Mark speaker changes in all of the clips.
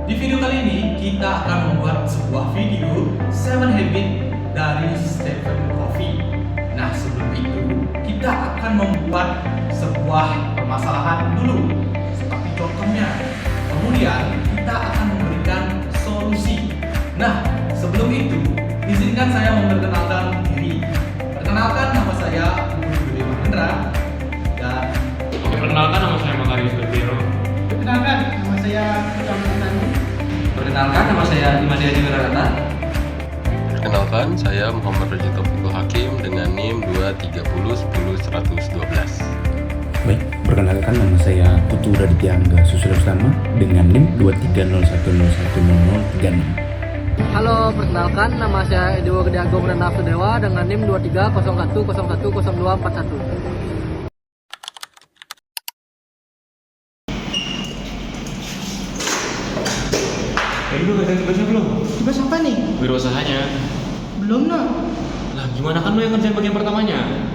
Speaker 1: Di video kali ini kita akan membuat sebuah video 7 Habit dari Stephen Covey. Nah, sebelum itu kita akan membuat sebuah permasalahan dulu, seperti contohnya. Kemudian kita akan memberikan solusi. Nah, sebelum itu izinkan saya memperkenalkan diri. Perkenalkan, nama saya Budi Mahendra. Dan
Speaker 2: perkenalkan, nama saya Makarius Berbiro.
Speaker 3: Perkenalkan, nama saya Putra.
Speaker 4: Perkenalkan, nama saya Imadiani Wirarata.
Speaker 5: Perkenalkan, saya Muhammad Rajin Taufikul Hakim dengan NIM 230101112.
Speaker 6: Baik, perkenalkan, nama saya Putu Raditya Angga Susilo Utama dengan NIM 230101036.
Speaker 7: Halo, perkenalkan, nama saya Edewo Gede Agung Renaf Dewa dengan NIM 2301010241.
Speaker 2: Lu udah tugasnya belum?
Speaker 3: Tugas apa nih?
Speaker 2: Wirausahanya.
Speaker 3: Belum no.
Speaker 2: Lah gimana kan lu yang ngerjain bagian pertamanya?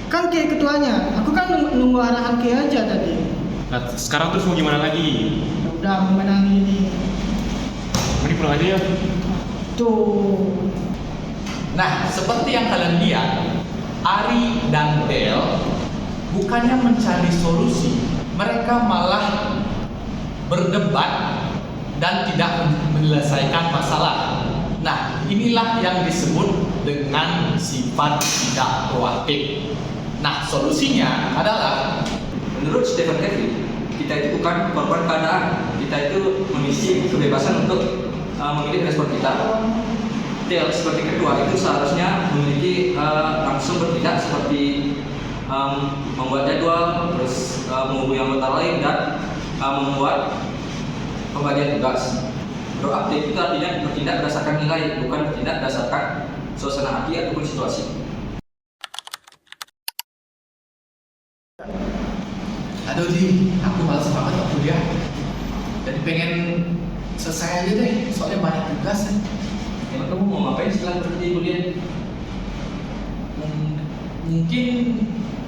Speaker 3: Kan kayak ketuanya. Aku kan nunggu arahan kayak aja tadi.
Speaker 2: Nah sekarang terus mau gimana lagi?
Speaker 3: Udah menang ini.
Speaker 2: Mending pulang aja ya.
Speaker 3: Tuh.
Speaker 1: nah, seperti yang kalian lihat, Ari dan Del bukannya mencari solusi, mereka malah berdebat dan tidak menyelesaikan masalah. Nah, inilah yang disebut dengan sifat tidak proaktif. Nah, solusinya adalah
Speaker 4: Menurut Stephen Covey, kita itu bukan korban keadaan. Kita itu memiliki kebebasan untuk memilih respon kita. Del sebagai ketua itu seharusnya memiliki langsung bertindak seperti membuat jadwal, terus menghubungi anggota lain dan membuat pembagian tugas. Proaktif itu artinya bertindak berdasarkan nilai, bukan bertindak berdasarkan suasana hati ataupun situasi.
Speaker 1: aduh Di, aku malas banget waktu kuliah. Jadi pengen selesai aja deh, soalnya banyak tugas nih.
Speaker 4: Emang kamu mau ngapain setelah berhenti kuliah?
Speaker 1: Mungkin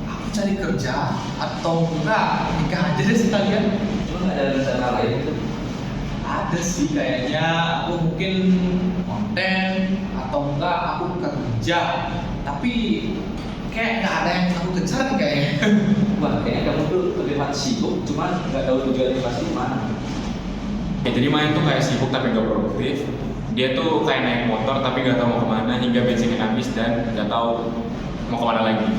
Speaker 1: aku cari kerja atau enggak nikah aja deh sekalian.
Speaker 4: Cuma nggak ada rencana lain itu.
Speaker 1: Ada sih kayaknya, aku mungkin konten atau enggak aku kerja, tapi kayak nggak ada yang aku kejar nih kayaknya.
Speaker 4: Wah, kayaknya kamu tuh terlihat sibuk, cuma nggak tahu tujuannya pasti mana.
Speaker 2: Ya, jadi main tuh kayak sibuk tapi gak produktif. Dia tuh kayak naik motor tapi gak tahu mau kemana hingga bensinnya habis dan gak tahu mau kemana lagi.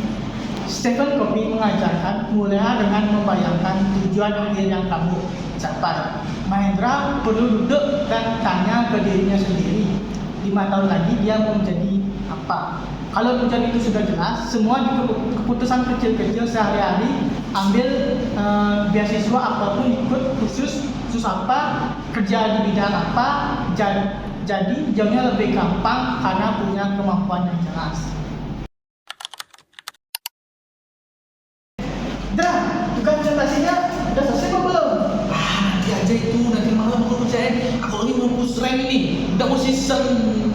Speaker 3: Stephen Covey mengajarkan mulai dengan membayangkan tujuan akhir yang kamu capai. Mahendra perlu duduk dan tanya ke dirinya sendiri. 5 tahun lagi dia mau menjadi apa? Kalau tujuan itu sudah jelas, semua keputusan kecil-kecil sehari-hari, ambil beasiswa apapun ikut khusus apa, kerja di bidang apa, jadi jauhnya lebih gampang karena punya kemampuan yang jelas. Dah, tugas presentasinya udah selesai apa belum?
Speaker 1: Nanti aja itu, nanti malam aku kerjain. Aku ini mau push rank ini, udah mau season.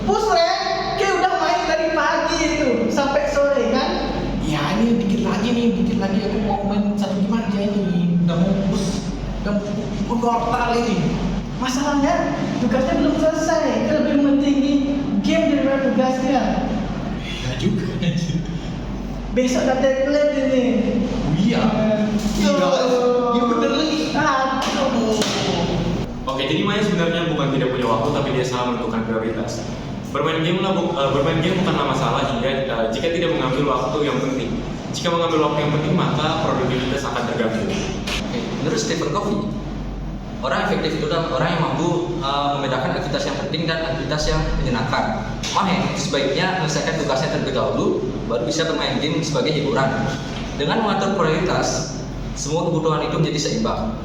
Speaker 3: Push rank? Kayak udah main dari pagi itu sampai sore kan?
Speaker 1: Ya ini dikit lagi aku mau main 1 game aja ini. Udah mau push, udah mau portal ini.
Speaker 3: Masalahnya tugasnya belum selesai. Itu lebih mentinggi game daripada tugasnya.
Speaker 1: Ya juga.
Speaker 3: Besok ada deadline ini.
Speaker 1: Oh iya. Iya bener lagi.
Speaker 3: Aduh.
Speaker 2: Oke, jadi Maya sebenarnya bukan tidak punya waktu tapi dia salah menentukan prioritas. Bermain game bukanlah masalah jika tidak mengambil waktu yang penting. Jika mengambil waktu yang penting maka produktivitas akan terganggu.
Speaker 4: Menurut Stephen Covey, orang efektif itu adalah orang yang mampu membedakan aktivitas yang penting dan aktivitas yang menyenangkan. Makanya sebaiknya menyelesaikan tugasnya terlebih dahulu, baru bisa bermain game sebagai hiburan. Dengan mengatur prioritas, semua kebutuhan itu menjadi seimbang.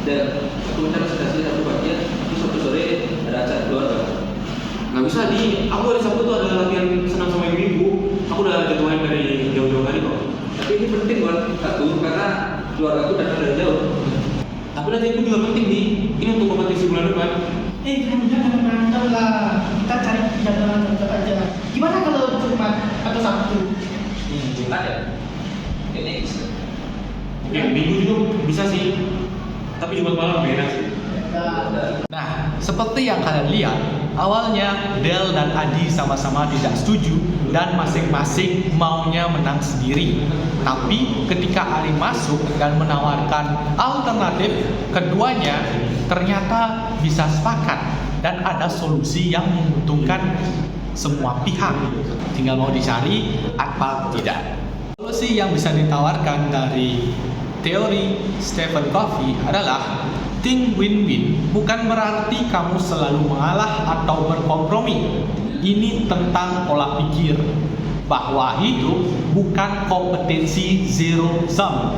Speaker 4: Dan aku minta presentasi satu bagian, itu Sabtu sore ada acara keluarga.
Speaker 2: Nggak bisa aku hari Sabtu tuh ada latihan senam sama ibu-ibu. Aku udah jadwalin dari jauh-jauh hari kok.
Speaker 4: Tapi ini penting buat aku karena keluarga aku datang dari jauh.
Speaker 2: Tapi latihan itu juga penting nih. Ini untuk kompetisi bulan depan.
Speaker 3: Jangan berantem lah. Kita cari jadwal cocok aja. Gimana kalau Jumat atau Sabtu?
Speaker 4: Jumat ya? Ini bisa.
Speaker 2: Minggu juga bisa sih, tapi Jumat malam beda sih.
Speaker 1: Nah, seperti yang kalian lihat, awalnya Del dan Adi sama-sama tidak setuju dan masing-masing maunya menang sendiri. Tapi ketika Ali masuk dan menawarkan alternatif, keduanya ternyata bisa sepakat dan ada solusi yang menguntungkan semua pihak. Tinggal mau dicari apa tidak. Solusi yang bisa ditawarkan dari teori Stephen Covey adalah think win-win. Bukan berarti kamu selalu mengalah atau berkompromi. Ini tentang pola pikir bahwa hidup bukan kompetensi zero sum.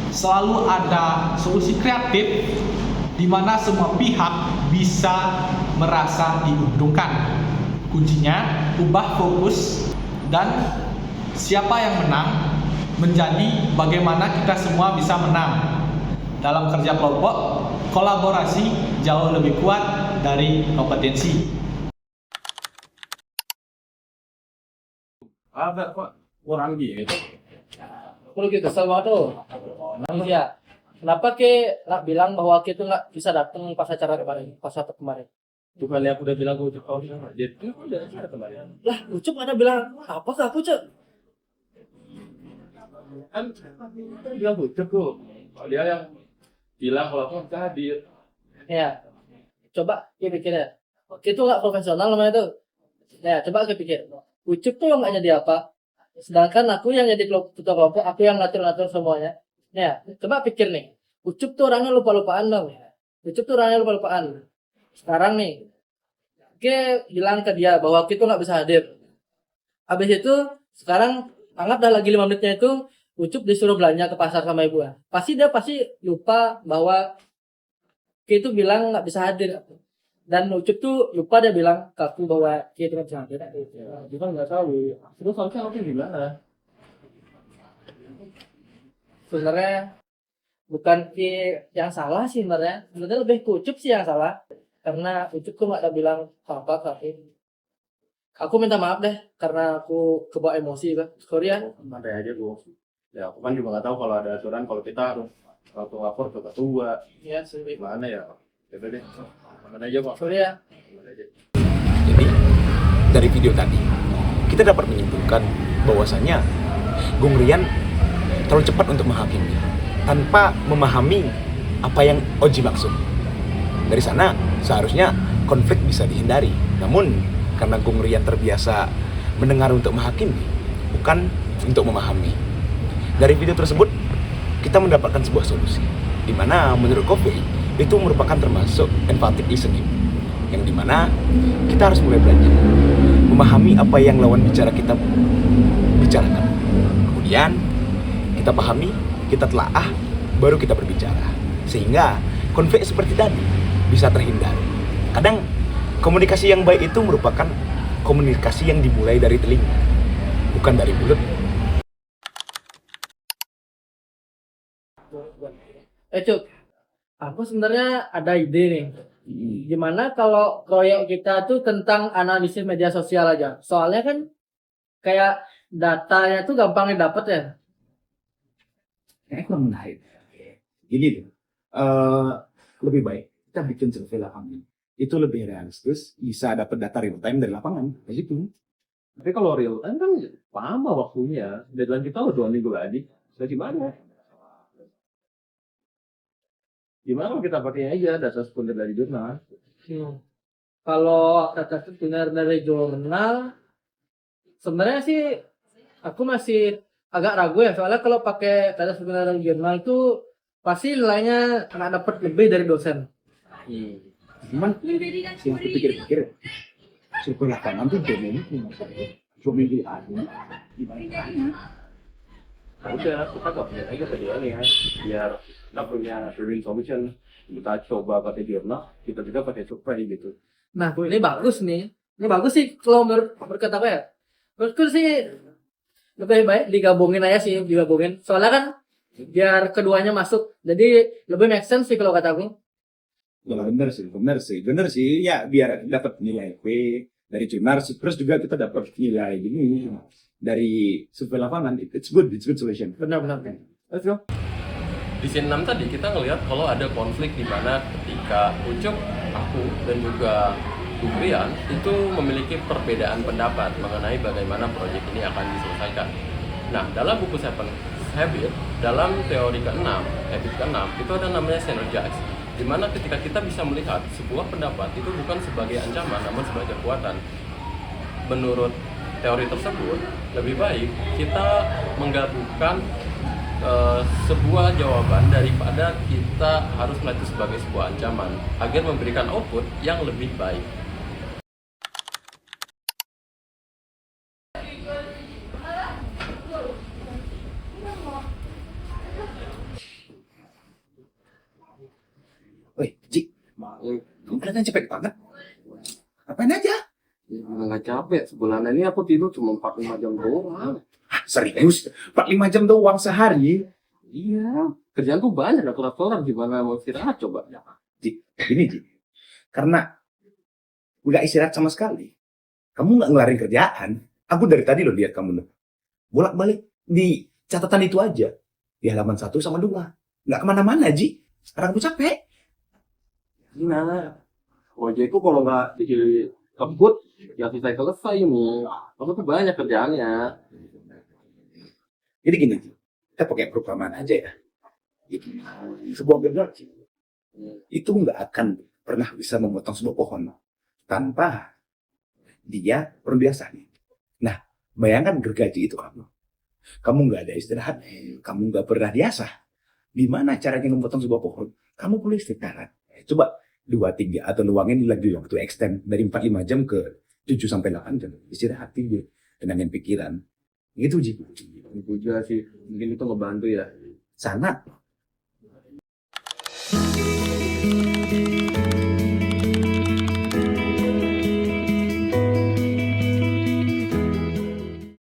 Speaker 1: Selalu ada solusi kreatif di mana semua pihak bisa merasa diuntungkan. Kuncinya ubah fokus dan siapa yang menang menjadi bagaimana kita semua bisa menang. Dalam kerja kelompok, kolaborasi jauh lebih kuat dari kompetensi.
Speaker 5: Ada kok kurang gitu.
Speaker 7: Kalau gitu sama tuh manusia. Kenapa ke nak bilang bahwa kita nggak bisa datang pas acara kemarin, pas satu kemarin?
Speaker 5: Bukan aku udah bilang gue kau sama dia itu udah ada kemarin.
Speaker 7: Lah, Ucup ada bilang apa ke aku, Cuk?
Speaker 5: Kan bilang gue tuh. Dia yang bilang kalau aku nggak hadir.
Speaker 7: Ya. Coba pikir ya. Itu nggak profesional namanya tuh. Ya, coba pikir. Ucup tuh yang nggak jadi apa? Sedangkan aku yang jadi ketua kelompok, aku yang ngatur-ngatur semuanya. Ya, coba pikir nih. Ucup tuh orangnya lupa-lupaan dong. Ucup tuh orangnya lupa-lupaan. Sekarang nih, Oke bilang ke dia bahwa kita nggak bisa hadir. Habis itu, sekarang anggap dah lagi 5 menitnya itu, Ucup disuruh belanja ke pasar sama ibu. Pasti dia lupa bahwa kita itu bilang nggak bisa hadir. Dan Ucup tuh lupa dia bilang ke aku bahwa kita nggak bisa hadir.
Speaker 5: Dia kan nggak tahu. Terus harusnya aku gimana?
Speaker 7: Sebenarnya bukan yang salah sih sebenarnya. Sebenarnya lebih ke Ucup sih yang salah. Karena Ucup tuh nggak ada bilang apa tapi aku minta maaf deh karena aku kebawa emosi kan. Sorry ya.
Speaker 5: Santai aja gue. Ya aku kan juga nggak tahu kalau ada aturan kalau kita harus lapor ke ketua.
Speaker 7: Iya, sorry.
Speaker 5: Gimana ya? Coba deh. Mana aja kok.
Speaker 7: Sorry ya.
Speaker 6: Jadi, dari video tadi, kita dapat menyimpulkan bahwasanya Gung Rian terlalu cepat untuk menghakimi tanpa memahami apa yang Oji maksud. Dari sana, seharusnya konflik bisa dihindari. Namun, karena Gung Rian terbiasa mendengar untuk menghakimi, bukan untuk memahami. Dari video tersebut, kita mendapatkan sebuah solusi, di mana menurut Covey, itu merupakan termasuk empathic listening, yang dimana kita harus mulai belajar memahami apa yang lawan bicara kita bicarakan. Kemudian kita pahami, kita telaah, baru kita berbicara, sehingga konflik seperti tadi bisa terhindar. Kadang komunikasi yang baik itu merupakan komunikasi yang dimulai dari telinga, bukan dari mulut.
Speaker 7: Cuk, aku sebenarnya ada ide nih. Gimana kalau proyek kita tuh tentang analisis media sosial aja? Soalnya kan kayak datanya tuh gampang didapat ya.
Speaker 6: Kayaknya kurang menarik. Gini deh, lebih baik kita bikin survei lapangan. Itu lebih realistis, bisa dapat data real time dari lapangan. Kayak gitu.
Speaker 5: Tapi kalau real time kan lama waktunya. Deadline kita udah 2 minggu lagi. Bisa gimana? Gimana kalau kita pakai aja data sekunder dari jurnal?
Speaker 7: Kalau data sekunder dari jurnal, sebenarnya sih aku masih agak ragu ya. Soalnya kalau pakai data sekunder dari jurnal tuh pasti nilainya nggak dapat lebih dari dosen.
Speaker 6: Cuman yang aku pikir-pikir, survei lapangan tuh domainnya cuma minggu lalu. Gimana caranya?
Speaker 5: Udah, kita gabungin aja tadi ya, biar kita punya sharing solution. Kita coba pakai jurnal, kita juga pakai survei gitu.
Speaker 7: Nah, ini bagus nih. Ini bagus sih kalau berkata apa ya? Menurutku sih lebih baik digabungin aja sih, digabungin. Soalnya kan biar keduanya masuk. Jadi lebih make sense sih kalau kataku.
Speaker 6: Ya bener sih. Ya biar dapat nilai P dari jurnal, terus juga kita dapat nilai gini dari survei lapangan. It's good solution.
Speaker 7: Benar.
Speaker 6: Let's go.
Speaker 5: di scene 6 tadi kita ngelihat kalau ada konflik di mana ketika Ucup, aku, dan juga Gugrian itu memiliki perbedaan pendapat mengenai bagaimana proyek ini akan diselesaikan. Nah, dalam buku Seven Habit, dalam teori ke-6, habit ke-6, itu ada namanya synergize, di mana ketika kita bisa melihat sebuah pendapat itu bukan sebagai ancaman, namun sebagai kekuatan. Menurut teori tersebut, lebih baik kita menggabungkan sebuah jawaban daripada kita harus melihat itu sebagai sebuah ancaman agar memberikan output yang lebih baik.
Speaker 6: Woi, Ji, kamu kelihatan capek banget. Ngapain aja?
Speaker 5: Ya, nggak capek, sebulan ini aku tidur cuma 4-5 jam doang.
Speaker 6: Hah, serius? 4-5 jam doang sehari?
Speaker 5: Iya, kerjaan tuh banyak, gak kelar-kelar, gimana mau istirahat coba?
Speaker 6: Ji, gini Ji, karena nggak istirahat sama sekali. Kamu nggak ngelarin kerjaan. Aku dari tadi loh lihat kamu bolak-balik di catatan itu aja. Di halaman 1 sama 2. Nggak kemana-mana, Ji. Sekarang aku capek.
Speaker 5: Nah, wajah itu kalau nggak dikebut, ya selesai ini. Aku tuh banyak kerjaannya.
Speaker 6: Jadi gini, Ji. Kita pakai perumpamaan aja ya. Gitu. Sebuah gergaji itu nggak akan pernah bisa memotong sebuah pohon tanpa dia perbiasaan. Nah, bayangkan gergaji itu kamu nggak ada istirahat, kamu nggak pernah diasah. Gimana caranya memotong sebuah pohon? Kamu perlu istirahat. Coba 2-3 atau luangin lagi waktu extend dari 4-5 jam ke 7-8 jam. Istirahat tidur, tenangin pikiran. Gitu, Ji.
Speaker 5: Itu juga sih, mungkin itu ngebantu ya.
Speaker 6: Sangat.